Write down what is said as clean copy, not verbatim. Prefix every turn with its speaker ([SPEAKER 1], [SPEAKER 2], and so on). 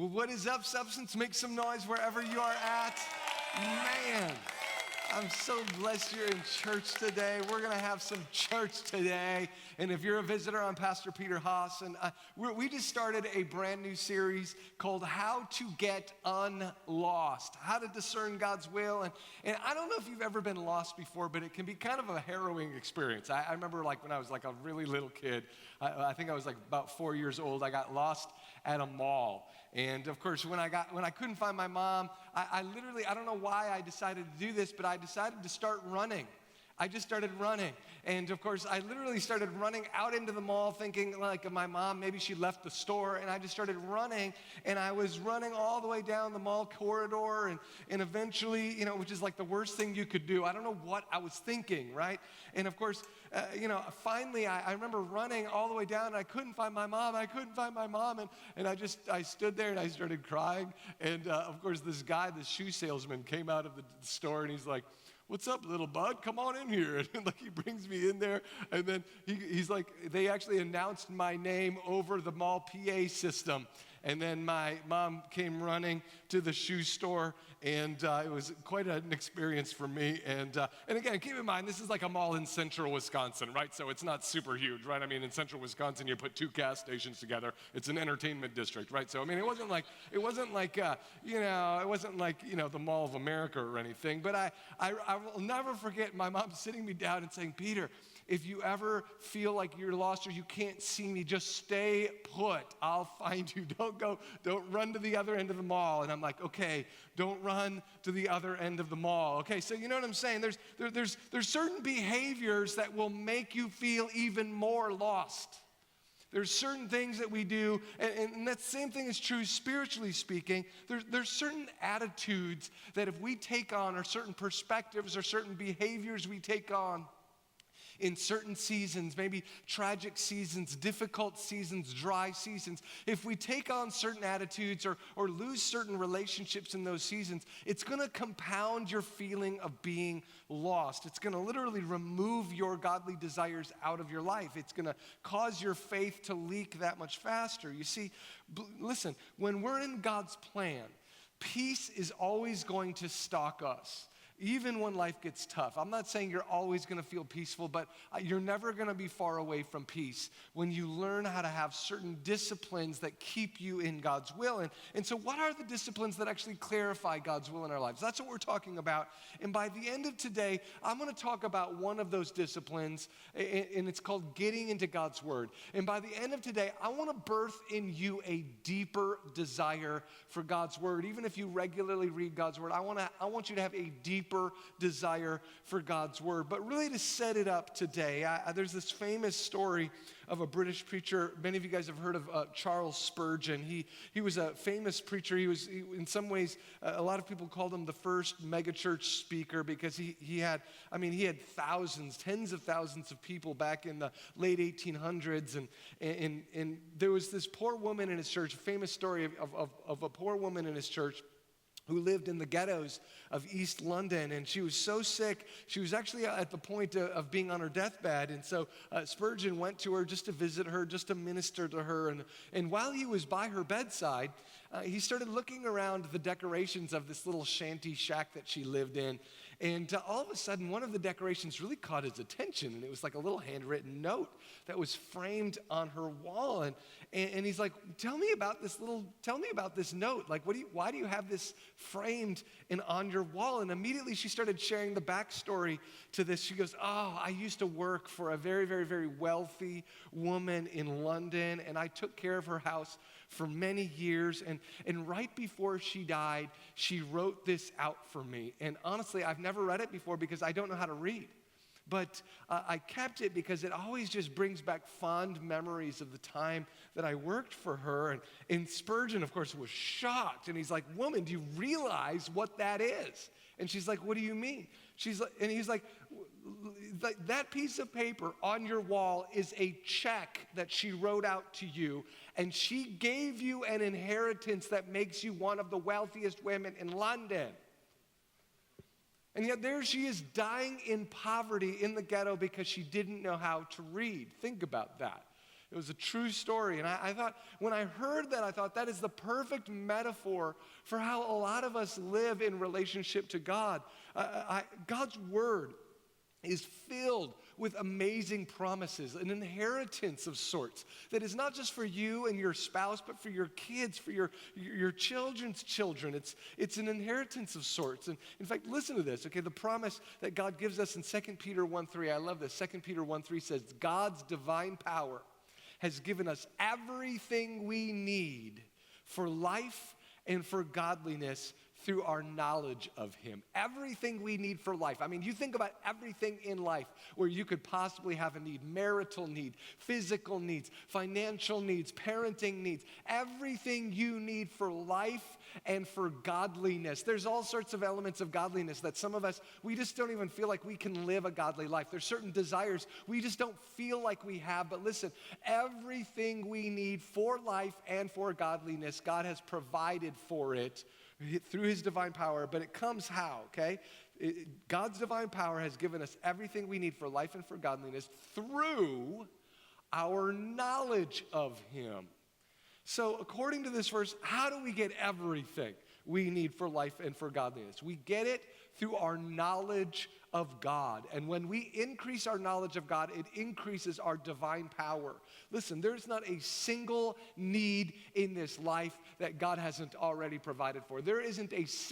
[SPEAKER 1] Well, what is up, Substance? Make some noise wherever you are at. Man, I'm so blessed you're in church today. We're going to have some church today. And if you're a visitor, I'm Pastor Peter Haas. And we just started a brand new series called How to Get Unlost, how to discern God's will. And I don't know if you've ever been lost before, but it can be kind of a harrowing experience. I remember when I was a really little kid, I think I was about 4 years old, I got lost at a mall. And of course, when I couldn't find my mom, I literally, I don't know why I decided to do this, but I decided to start running. I just started running. And of course, I literally started running out into the mall thinking of my mom, maybe she left the store, and I just started running, and I was running all the way down the mall corridor, and eventually, which is the worst thing you could do. I don't know what I was thinking, right? And of course, finally, I remember running all the way down, and I couldn't find my mom. And I stood there, and I started crying. And of course, this shoe salesman came out of the store, and he's like, "What's up, little bud? Come on in here." And he brings me in there, and then he's like, they actually announced my name over the mall PA system. And then my mom came running to the shoe store, and it was quite an experience for me. And again, keep in mind, this is like a mall in central Wisconsin, right? So it's not super huge, right? I mean, in central Wisconsin, you put two gas stations together. It's an entertainment district, right? So I mean, it wasn't like the Mall of America or anything. But I will never forget my mom sitting me down and saying, "Peter, if you ever feel like you're lost or you can't see me, just stay put. I'll find you. Don't run to the other end of the mall." And I'm like, "Okay, don't run to the other end of the mall." Okay, so you know what I'm saying? There's certain behaviors that will make you feel even more lost. There's certain things that we do, and that same thing is true spiritually speaking. There's certain attitudes that if we take on, or certain perspectives or certain behaviors we take on, in certain seasons, maybe tragic seasons, difficult seasons, dry seasons, if we take on certain attitudes or lose certain relationships in those seasons, it's going to compound your feeling of being lost. It's going to literally remove your godly desires out of your life. It's going to cause your faith to leak that much faster. You see, listen, when we're in God's plan, peace is always going to stalk us. Even when life gets tough. I'm not saying you're always going to feel peaceful, but you're never going to be far away from peace when you learn how to have certain disciplines that keep you in God's will. And so what are the disciplines that actually clarify God's will in our lives? That's what we're talking about. And by the end of today, I'm going to talk about one of those disciplines, and it's called getting into God's word. And by the end of today, I want to birth in you a deeper desire for God's word. Even if you regularly read God's word, I want you to have a deeper desire for God's word. But really, to set it up today, there's this famous story of a British preacher. Many of you guys have heard of Charles Spurgeon. He was a famous preacher. He in some ways, a lot of people called him the first megachurch speaker because he had thousands, tens of thousands of people back in the late 1800s. And there was this poor woman in his church, a famous story of a poor woman in his church who lived in the ghettos of East London, and she was so sick, she was actually at the point of being on her deathbed, and so Spurgeon went to her just to visit her, just to minister to her, and while he was by her bedside, he started looking around the decorations of this little shanty shack that she lived in, and all of a sudden, one of the decorations really caught his attention, and it was like a little handwritten note that was framed on her wall, and he's like, tell me about this note, why do you have this framed and on your wall? And immediately she started sharing the backstory to this. She goes, I used to work for a very, very, very wealthy woman in London, and I took care of her house for many years, and right before she died, she wrote this out for me. And honestly, I've never read it before because I don't know how to read. But I kept it because it always just brings back fond memories of the time that I worked for her. And Spurgeon, of course, was shocked. And he's like, "Woman, do you realize what that is?" And she's like, "What do you mean?" And he's like, "That piece of paper on your wall is a check that she wrote out to you, and she gave you an inheritance that makes you one of the wealthiest women in London. And yet there she is dying in poverty in the ghetto because she didn't know how to read." Think about that. It was a true story. And I thought, when I heard that, I thought that is the perfect metaphor for how a lot of us live in relationship to God. God's word is filled with amazing promises, an inheritance of sorts that is not just for you and your spouse, but for your kids, for your children's children. It's an inheritance of sorts. And in fact, listen to this, okay? The promise that God gives us in 2 Peter 1:3, I love this. 2 Peter 1:3 says, God's divine power has given us everything we need for life and for godliness through our knowledge of him. Everything we need for life. I mean, you think about everything in life where you could possibly have a need: marital need, physical needs, financial needs, parenting needs, everything you need for life and for godliness. There's all sorts of elements of godliness that some of us, we just don't even feel like we can live a godly life. There's certain desires we just don't feel like we have. But listen, everything we need for life and for godliness, God has provided for it through his divine power. But it comes how, okay? God's divine power has given us everything we need for life and for godliness through our knowledge of him. So according to this verse, how do we get everything we need for life and for godliness? We get it through our knowledge of God. And when we increase our knowledge of God, it increases our divine power. Listen, there's not a single need in this life that God hasn't already provided for. There isn't a